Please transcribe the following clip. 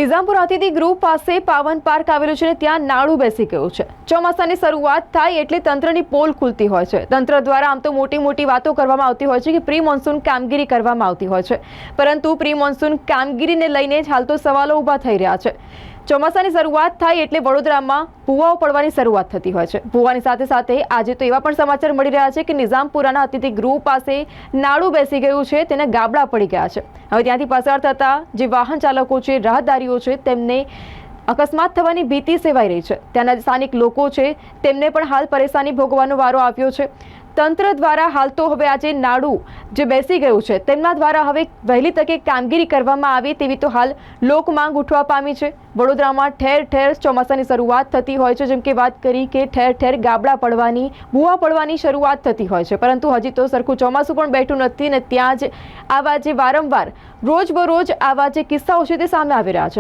નિઝામપુર અતિથિ ગૃહ પાસે પાવન પાર્ક આવેલું છે, ત્યાં નાળું બેસી ગયું છે। ચોમાસાની શરૂઆત થાય એટલે તંત્રની પોલ ખુલતી હોય છે। તંત્ર દ્વારા આમ તો મોટી વાતો કરવામાં આવતી હોય છે કે પ્રી મોન્સૂન કામગીરી કરવામાં આવતી હોય છે, પરંતુ પ્રી મોન્સૂન કામગીરીને લઈને જ હાલ તો સવાલો ઊભા થઈ રહ્યા છે। ચોમાસાની શરૂઆત થાય એટલે વડોદરામાં ભૂવાઓ પડવાની શરૂઆત થતી હોય છે। ભૂવાની સાથે સાથે આજે તો એવા પણ સમાચાર મળી રહ્યા છે કે નિઝામપુરાના અતિથિ ગૃહ પાસે નાળું બેસી ગયું છે, તેને ગાબડા પડી ગયા છે। હવે ત્યાંથી પસાર થતા જે વાહન ચાલકો છે, રાહદારીઓ છે, તેમને અકસ્માત થવાની ભીતિ સેવાઈ રહી છે। ત્યાંના સ્થાનિક લોકો છે, તેમને પણ હાલ પરેશાની ભોગવવાનો વારો આવ્યો છે। તંત્ર દ્વારા હાલ તો હવે આજે નાળું જે બેસી ગયું છે, તેમના દ્વારા હવે વહેલી તકે કામગીરી કરવામાં આવે તેવી તો હાલ લોક માંગ ઉઠવા પામી છે। વડોદરામાં ઠેર ઠેર ચોમાસાની શરૂઆત થતી હોય છે, જેમ કે વાત કરી કે ઠેર ઠેર ગાબડા પડવાની, ભૂવા પડવાની શરૂઆત થતી હોય છે, પરંતુ હજી તો સરખું ચોમાસું પણ બેઠું નથી ને ત્યાં જ આવા જે વારંવાર રોજબરોજ આવા જે કિસ્સાઓ છે તે સામે આવી રહ્યા છે।